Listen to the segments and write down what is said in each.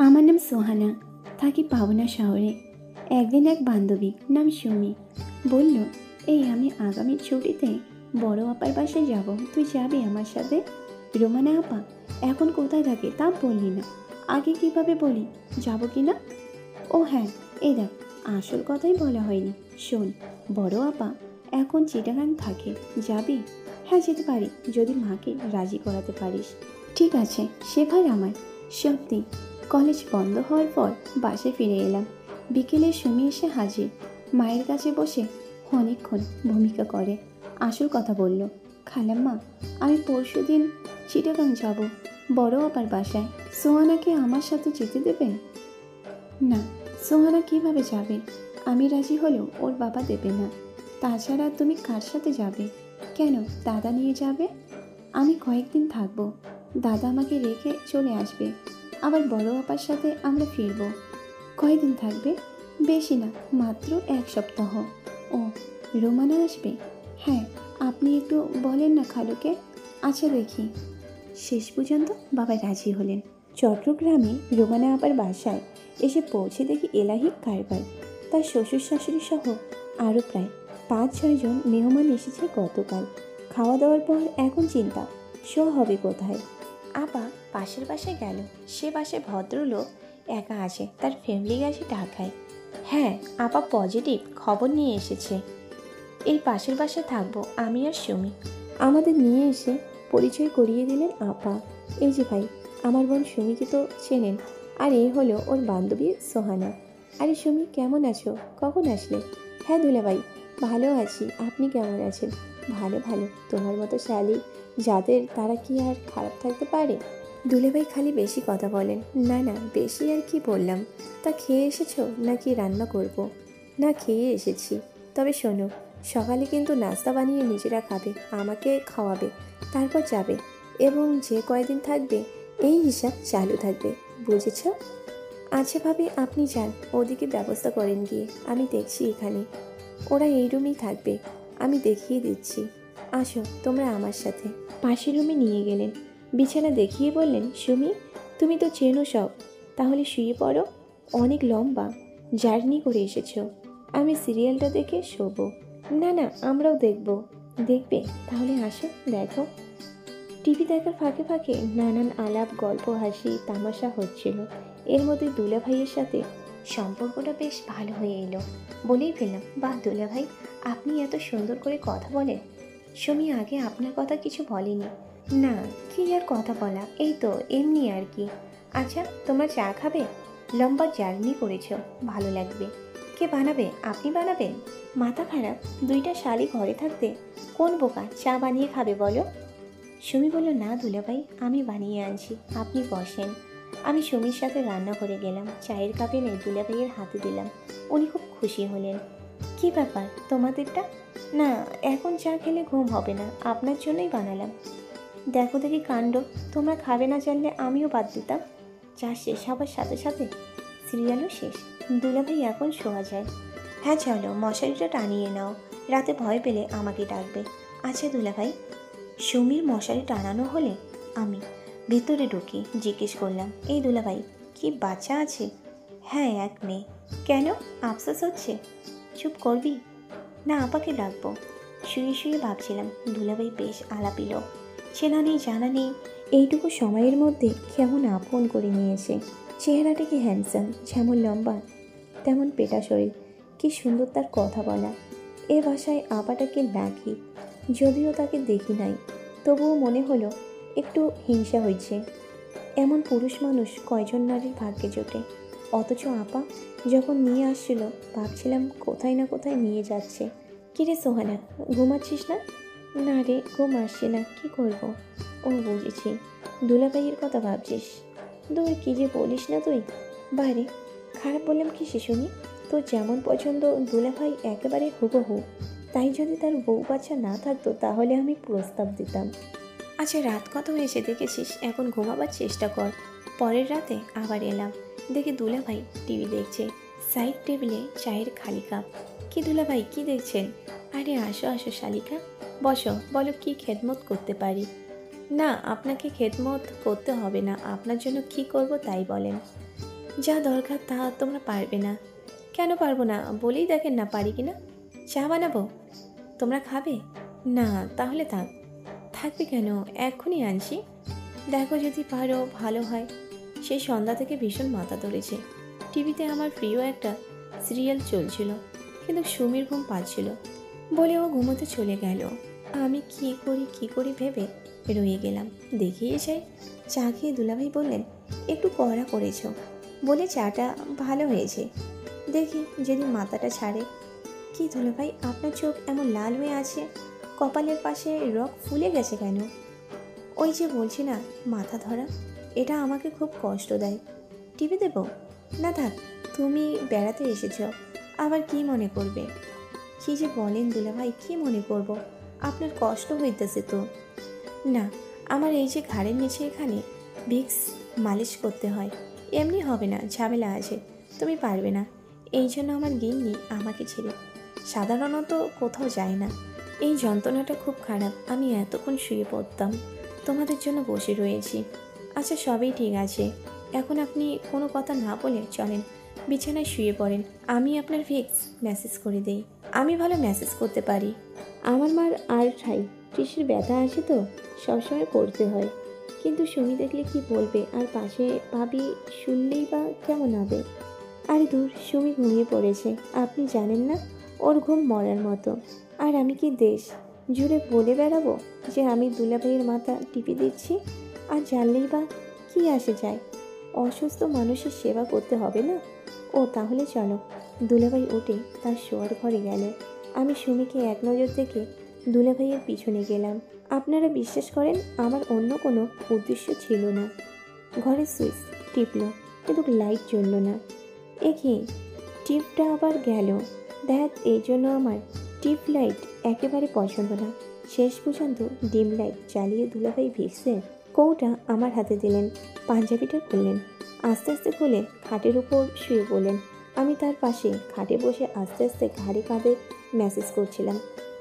আমার নাম সোহানা, থাকি পাবনা শহরে। একদিন এক বান্ধবী নাম সুমি বলল, এই আমি আগামী ছুটিতে বড় আপার বাসায় যাব, তুই যাবি আমার সাথে? রোমানা আপা এখন কোথায় থাকে তা বললি না, আগে কিভাবে বলি যাব কি না? ও হ্যাঁ, এই দেখ, আসল কথাই বলা হয়নি। শোন, বড় আপা এখন চিটাগাং থাকে, যাবি? হ্যাঁ যেতে পারি, যদি মাকে রাজি করাতে পারিস। ঠিক আছে, সে ভাই আমার। সত্যি কলেজ বন্ধ হওয়ার পর বাসায় ফিরে এলাম। বিকেলে সুমি এসে হাজির, মায়ের কাছে বসে অনেকক্ষণ ভূমিকা করে। আসল কথা বলল, খালাম্মা আমি পরশুদিন চিটাগাং যাব বড় আপার বাসায়, সোহানাকে আমার সাথে যেতে দেবেন? না, সোহানা কিভাবে যাবে? আমি রাজি হলেও ওর বাবা দেবে না। তাছাড়া তুমি কার সাথে যাবে? কেন, দাদা নিয়ে যাবে? আমি কয়েকদিন থাকবো, দাদা আমাকে রেখে চলে আসবে, আবার বড় আপার সাথে আমরা ফিরবো। কয়দিন থাকবে? বেশি না, মাত্র 1 সপ্তাহ। ও, রোমানা আসবে? হ্যাঁ, আপনি একটু বলেন না খালুকে। আচ্ছা দেখি। শেষ পর্যন্ত বাবা রাজি হলেন। চট্টগ্রামে রোমানা আপার বাসায় এসে পৌঁছে দেখি এলাহি কারবার, তার শ্বশুর শাশুড়ি সহ আরও প্রায় 5-6 জন মেহমান এসেছে গতকাল। খাওয়া দাওয়ার পর এখন চিন্তা, শো হবে কোথায়। আপা পাশের বাসায় গেল, সে বাসায় ভদ্রলোক একা আছে, তার ফ্যামিলি গেছে ঢাকায়। হ্যাঁ, আপা পজিটিভ খবর নিয়ে এসেছে। এই পাশের বাসায় থাকবো আমি আর সুমি। আমাদের নিয়ে এসে পরিচয় করিয়ে দিলেন আপা। এই যে ভাই, আমার বোন সুমিকে তো চেনেন, আর এই হলো ওর বান্ধবী সোহানা। আরে সুমি, কেমন আছো? কখন আসলে? হ্যাঁ দুলাভাই, ভালো আছি, আপনি কেমন আছেন? ভালো ভালো, তোমার মতো শালি যাদের, তারা কি আর খারাপ থাকতে পারে? দুলাভাই খালি বেশি কথা বলেন। না না, বেশি আর কি বললাম। তা খেয়ে এসেছো নাকি রান্না করব? না, খেয়ে এসেছি। তবে শোনো, সকালে কিন্তু নাস্তা বানিয়ে নিজেরা খাবে, আমাকে খাওয়াবে, তারপর যাবে, এবং যে কয়দিন থাকবে এই হিসাব চালু থাকবে, বুঝেছ? আচ্ছা ভাবি, আপনি যান, ওদিকে ব্যবস্থা করেন গিয়ে, আমি দেখছি এখানে। ওরা এই রুমেই থাকবে, আমি দেখিয়ে দিচ্ছি। আসো তোমরা আমার সাথে। পাশের রুমে নিয়ে গেলেন, বিছানা দেখিয়ে বললেন, সুমি তুমি তো চেনো সব, তাহলে শুয়ে পড়ো, অনেক লম্বা জার্নি করে এসেছো। আমি সিরিয়ালটা দেখে শোবো। না না, আমরাও দেখব। দেখবে? তাহলে আসো, দেখো। টিভি দেখার ফাঁকে ফাঁকে নানান আলাপ, গল্প, হাসি তামাশা হচ্ছিল। এর মধ্যে দুলা ভাইয়ের সাথে সম্পর্কটা বেশ ভালো হয়ে এলো। বলেই ফেললাম, বাহ দুলা ভাই, আপনি এত সুন্দর করে কথা বলেন। সুমি আগে আপনার কথা কিছু বলেনি। না, কি আর কথা বলা, এই তো এমনি আর কি। আচ্ছা তোমরা চা খাবে? লম্বা জার্নি করেছো, ভালো লাগবে। কে বানাবে? আপনি বানাবেন? মাথা খারাপ, 2টা শালি ঘরে থাকতে কোন বোকা চা বানিয়ে খাবে বলো? সুমি বলল, না দুলাভাই, আমি বানিয়ে আনছি, আপনি বসেন। আমি সুমির সাথে রান্না করে গেলাম, চায়ের কাপে এনে দুলাভাইয়ের হাতে দিলাম। উনি খুব খুশি হলেন। কি ব্যাপার তোমাদেরটা? না, এখন চা খেলে ঘুম হবে না, আপনার জন্যই বানালাম। দেখো দেখি কাণ্ড, তোমরা খাবে না জানলে আমিও বাদ দিতাম। চা শেষ হবার সাথে সাথে সিরিয়ালও শেষ। দুলাভাই এখন শোয়া যায়। হ্যাঁ চলো, মশারিটা টানিয়ে নাও, রাতে ভয় পেলে আমাকে ডাকবে। আচ্ছা দুলাভাই। সুমির মশারি টানানো হলে আমি ভেতরে ঢুকি, জিজ্ঞেস করলাম, এই দুলাভাই কি বাচ্চা আছে? হ্যাঁ, এক মেয়ে। কেন, আফসোস হচ্ছে? চুপ করবি না, আপাকে ডাকবো। শুয়ে শুয়ে ভাবছিলাম, দুলাভাই বেশ আলাপি লোক, চেনা নেই জানা নেই, এইটুকু সময়ের মধ্যে কেমন আপন করে নিয়েছে। চেহারাটা কি হ্যান্ডসাম, যেমন লম্বা তেমন পেটা শরীর, কি সুন্দর তার কথা বলা। এ ভাষায় আপাটাকে ডাকি, যদিও তাকে দেখি নাই, তবুও মনে হলো একটু হিংসা হয়েছে। এমন পুরুষ মানুষ কয়জন নারীর ভাগ্যে জোটে। অথচ আপা যখন নিয়ে আসছিল, ভাবছিলাম কোথায় না কোথায় নিয়ে যাচ্ছে। কিরে সোহানা, ঘুমাচ্ছিস না? না রে, ঘুম আসছে না, কি করব? ও বুঝেছি, দুলাভাইয়ের কথা ভাবছিস। দূর, কি যে বলিস না তুই। বাইরে খারাপ বললাম কি সে শুনি? তোর যেমন পছন্দ দুলাভাই একেবারে হুবহু, তাই যদি তার বউ বাচ্চা না থাকতো তাহলে আমি প্রস্তাব দিতাম। আচ্ছা রাত কত হয়েছে দেখেছিস, এখন ঘুমাবার চেষ্টা কর। পরের রাতে আবার এলাম, দেখি দুলাভাই টিভি দেখছে, সাইড টেবিলে চায়ের খালি কাপ। কি দুলাভাই, কি দেখছেন? আরে আসো আসো শালিকা, বসো, বলো কি খেদমত করতে পারি? না, আপনাকে খেদমত করতে হবে না, আপনার জন্য কি করব তাই বলেন। যা দরকার তা তোমরা পারবে না। কেন পারবো না বলেই দেখেন না পারি কিনা। চা বানাবো, তোমরা খাবে? না, তাহলে থাক। থাকবে কেন, এক্ষুনি আনছি। দেখো যদি পারো ভালো হয়। সেই সন্ধ্যা থেকে ভীষণ মাথা ধরেছে। টিভিতে আমার প্রিয় একটা সিরিয়াল চলছিল, কিন্তু সুমির ঘুম পাচ্ছিল বলে ও ঘুমোতে চলে গেল। আমি কি করি ভেবে রয়ে গেলাম। দেখিয়ে যাই। চা খেয়ে দুলাভাই বললেন, একটু কড়া করেছো বলে চাটা ভালো হয়েছে। দেখি যদি মাথাটা ছাড়ে। কি দুলাভাই, আপনার চোখ এমন লাল হয়ে আছে, কপালের পাশে রক ফুলে গেছে কেন? ওই যে বলছি না, মাথা ধরা। এটা আমাকে খুব কষ্ট দেয়। টিভি দেব? না থাক, তুমি বেড়াতে এসেছো, আবার কি মনে করবে? কী যে বলেন দুলাভাই, কি মনে করব? আপনার কষ্ট হইতেছে তো। না, আমার এই যে ঘাড়ের নিচে এখানে ভিক্স মালিশ করতে হয়, এমনি হবে না, ঝামেলা আছে। তুমি পারবে না। এই জন্য আমার গিন্নি আমাকে ছেড়ে সাধারণত কোথাও যায় না। এই যন্ত্রণাটা খুব খারাপ। আমি এতক্ষণ শুয়ে পড়তাম, তোমাদের জন্য বসে রয়েছি। আচ্ছা সবই ঠিক আছে, এখন আপনি কোনো কথা না বলে চলেন, বিছানায় শুয়ে পড়েন। আমি আপনার ভিক্স মেসেজ করে দেই। আমি ভালো মেসেজ করতে পারি। আমার মার আর টিসির ব্যথা আছে তো, সবসময় করতে হয়। কিন্তু সুমি দেখলে কি বলবে, আর পাশে ভাবি শুনলেই বা কেমন হবে। আরে দূর, সুমি ঘুমিয়ে পড়েছে, আপনি জানেন না ওর ঘুম মরার মতো। আর আমি কি দেশ জুড়ে বলে বেড়াবো যে আমি দুলাভাইয়ের মাথা টিপে দিচ্ছি? আর জানলেই বা কি আসে যায়, অসুস্থ মানুষের সেবা করতে হবে না? ও তাহলে চলো। দুলাভাই উঠে তার শোয়ার ঘরে গেল। আমি সুমিকে এক নজর দেখে দুলাভাইয়ের পিছনে গেলাম। আপনারা বিশ্বাস করেন, আমার অন্য কোনো উদ্দেশ্য ছিল না। ঘরের সুইচ টিপল, কিন্তু লাইট জ্বলল না। একে টিপটা আবার গেল। দেখ, এই জন্য আমার টিপ লাইট একেবারে পছন্দ না। শেষ পর্যন্ত ডিম লাইট জ্বালিয়ে দুলাভাই ভিক্সের কৌটা আমার হাতে দিলেন। পাঞ্জাবিটা খুললেন, আস্তে আস্তে খুলে খাটের উপর শুয়ে পড়লেন। আমি তার পাশে খাটে বসে আস্তে আস্তে ঘাড়ে কাঁধে মেসেজ করছিলাম।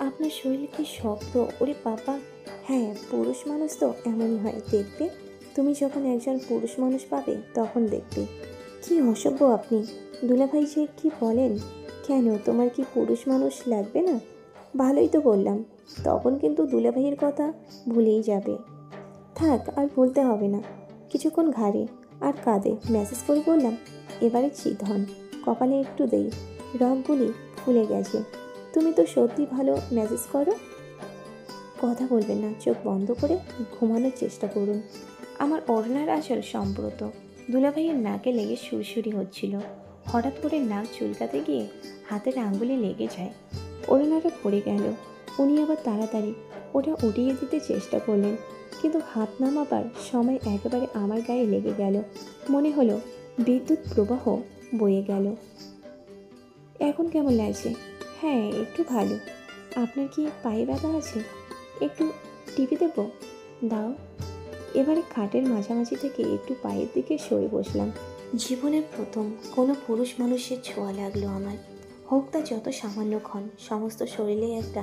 আপনার শরীর কি শক্ত, ওরে বাবা! হ্যাঁ, পুরুষ মানুষ তো এমনই হয়, দেখবে। তুমি যখন একজন পুরুষ মানুষ পাবে তখন দেখবে। কি অসভ্য আপনি! দুলাভাই যে কি বলেন! কেন, তোমার কি পুরুষ মানুষ লাগবে না? ভালোই তো বললাম। তখন কিন্তু দুলাভাইয়ের কথা ভুলেই যাবে। থাক, আর বলতে হবে না। কিছুক্ষণ ঘাড়ে আর কাঁধে মেসেজ করে বললাম, এবারে চিত হন, কপালে একটু দেই, রগগুলি ফুলে গেছে। তুমি তো সত্যি ভালো মেসেজ করো। কথা বলবেন না, চোখ বন্ধ করে ঘুমানোর চেষ্টা করুন। আমার ওড়নার আঁচল সম্প্রত দুলাভাইয়ের নাকে লেগে সুরসুরি হচ্ছিল। হঠাৎ করে নাক চুলকাতে গিয়ে হাতের আঙ্গুলে লেগে যায়, ওড়নাটা পড়ে গেল। উনি আবার তাড়াতাড়ি ওটা উঠিয়ে দিতে চেষ্টা করলেন, কিন্তু হাত নামাবার সময় একেবারে আমার গায়ে লেগে গেল। মনে হলো বিদ্যুৎ প্রবাহ বয়ে গেল। এখন কেমন লাগছে? হ্যাঁ, একটু ভালো। আপনার কি পায়ে ব্যথা আছে? একটু টিপে দেবো? দাও। এবারে খাটের মাঝামাঝি থেকে একটু পায়ের দিকে সরে বসলাম। জীবনের প্রথম কোনো পুরুষ মানুষের ছোঁয়া লাগলো আমার। হোক তা যত সামান্য ক্ষণ, সমস্ত শরীরে একটা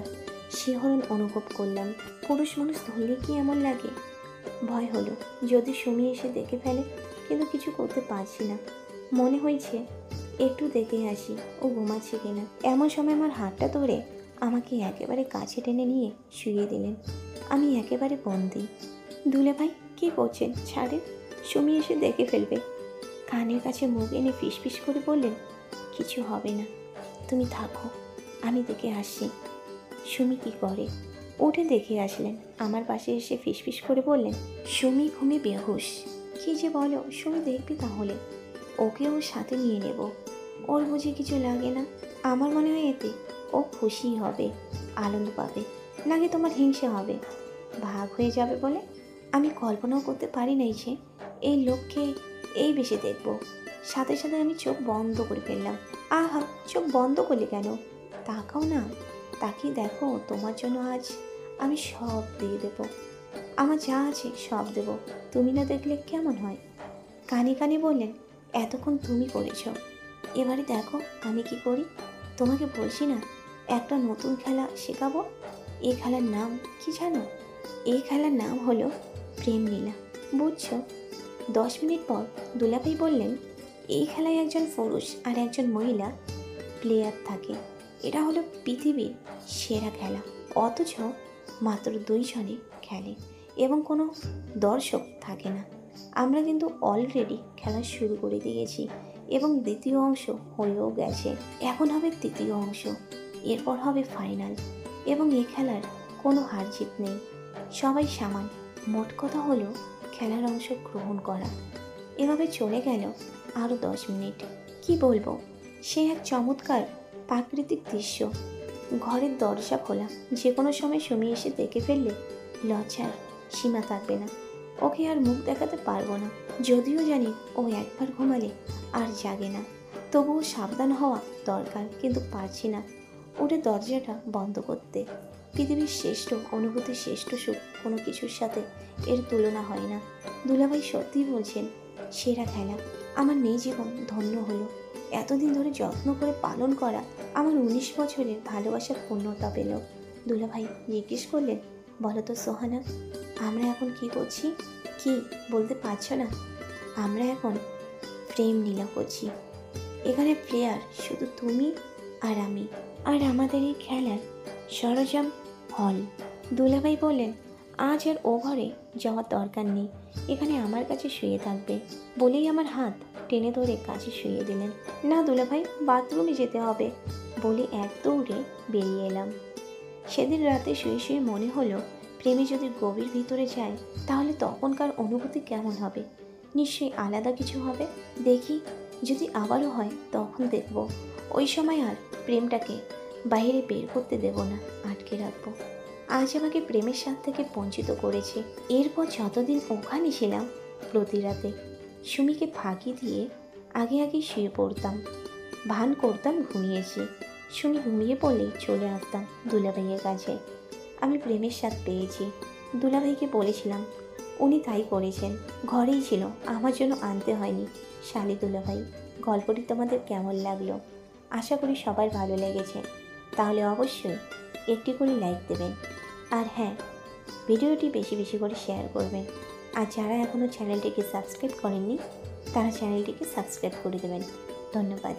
শিহরণ অনুভব করলাম। পুরুষ মানুষ ধরলে কি এমন লাগে? ভয় হলো যদি সুমি এসে দেখে ফেলে, কিন্তু কিছু করতে পারছি না। মনে হয়েছে একটু দেখে আসি ও ঘুমাচ্ছে কিনা। এমন সময় আমার হাতটা ধরে আমাকে একেবারে কাছে টেনে নিয়ে শুইয়ে দিলেন। আমি একেবারে বন্দি। দুলাভাই, কি করছেন? ছাড়েন, সুমি এসে দেখে ফেলবে। কানের কাছে মুখ এনে ফিসফিস করে বললেন, কিছু হবে না, তুমি থাকো, আমি দেখে আসছি। সুমি কি করে? উঠে দেখে আসলেন। আমার পাশে এসে ফিসফিস করে বললেন, সুমি ঘুমে বেহুশ। কি যে বলো, সুমি দেখবি তাহলে, ওকেও সাথে নিয়ে নেব। ওর বুঝি কিছু লাগে না? আমার মনে হয় এতে ও খুশি হবে, আনন্দ পাবে। নাকি তোমার হিংসা হবে, ভাগ হয়ে যাবে বলে? আমি কল্পনাও করতে পারি নাই যে এই লোককে এই বেশি দেখব। সাথে সাথে আমি চোখ বন্ধ করে ফেললাম। আহা, চোখ বন্ধ করলে কেন? তাকাও না, তাকিয়ে দেখো, তোমার জন্য আজ আমি সব দিয়ে দেব। আমার যা আছে সব দেব, তুমি না দেখলে কেমন হয়? কানে কানে বললেন, এতক্ষণ তুমি করেছ, এবারে দেখো আমি কি করি। তোমাকে বলছি না, একটা নতুন খেলা শেখাবো। এই খেলার নাম কি জানো? এই খেলার নাম হলো প্রেম লীলা, বুঝছো? 10 মিনিট পর দুলাভাই বললেন, এই খেলায় একজন পুরুষ আর একজন মহিলা প্লেয়ার থাকে। এটা হলো পৃথিবীর সেরা খেলা, অথচ মাত্র 2 জনে খেলে এবং কোনো দর্শক থাকে না। আমরা কিন্তু অলরেডি খেলা শুরু করে দিয়েছি এবং দ্বিতীয় অংশ হয়েও গেছে। এখন হবে তৃতীয় অংশ, এরপর হবে ফাইনাল এবং এই খেলার কোনো হার জিত নেই, সবাই সমান। মোট কথা হলো খেলার অংশ গ্রহণ করা। এভাবে চলে গেল আরও 10 মিনিট। কি বলবো, সে এক চমৎকার প্রাকৃতিক দৃশ্য। ঘরের দরজা খোলা, যে কোনো সময় সুমি এসে দেখে ফেললে লজ্জার সীমা থাকবে না। ওকে আর মুখ দেখাতে পারবো না, যদিও জানি ও একবার ঘুমালে আর জাগে না। তবুও সাবধান হওয়া দরকার, কিন্তু পারছি না উঠে দরজাটা বন্ধ করতে। পৃথিবীর শ্রেষ্ঠ অনুভূতি, শ্রেষ্ঠ সুখ কোনো কিছুর সাথে এর তুলনা হয় না। দুলাভাই সত্যিই বলছেন, সেরা খেলা। আমার মেয়ে জীবন ধন্য হলো। এতদিন ধরে যত্ন করে পালন করা আমার 19 বছরের ভালোবাসার পূর্ণতা পেল। দুলাভাই জিজ্ঞেস করলেন, বলো তো সোহানা, আমরা এখন কি করছি? কি বলতে পারছো না? আমরা এখন প্রেম নীলা করছি। এখানে প্লেয়ার শুধু তুমি আর আমি, আর আমাদের এই খেলার সরঞ্জাম হল। দুলাভাই বললেন, আজ আর ও ঘরে যাওয়ার দরকার নেই, এখানে আমার কাছে শুয়ে থাকবে। বলেই আমার হাত টেনে ধরে কাছে শুয়ে দিলেন। না দুলাভাই, বাথরুমে যেতে হবে বলে এক দৌড়ে বেরিয়ে এলাম। সেদিন রাতে শুয়ে শুয়ে মনে হলো, প্রেমে যদি গভীর ভিতরে যায় তাহলে তখনকার অনুভূতি কেমন হবে? নিশ্চয়ই আলাদা কিছু হবে। দেখি, যদি আবারও হয় তখন দেখব। ওই সময় আর প্রেমটাকে বাইরে বের করতে দেব না, আটকে রাখবো। আজ আমাকে প্রেমের স্বাদ থেকে বঞ্চিত করেছে। এরপর যতদিন ওখানে ছিলাম, প্রতি রাতে সুমিকে ফাঁকি দিয়ে আগে আগে শুয়ে পড়তাম, ভান করতাম ঘুমিয়েছি। সুমি ঘুমিয়ে পড়লেই চলে আসতাম দুলাভাইয়ের কাছে। আমি প্রেমের স্বাদ পেয়েছি। দুলাভাইকে বলেছিলাম, উনি তাই করেছেন। ঘরেই ছিল, আমার জন্য আনতে হয়নি। শালি দুলাভাই, গল্পটি তোমাদের কেমন লাগলো? আশা করি সবার ভালো লেগেছে। তাহলে অবশ্যই একটি করে লাইক দেবেন, আর হ্যাঁ, ভিডিওটি বেশি বেশি করে শেয়ার করবেন। আর যারা এখনও চ্যানেলটিকে সাবস্ক্রাইব করেননি, তারা চ্যানেলটিকে সাবস্ক্রাইব করে দেবেন। ধন্যবাদ।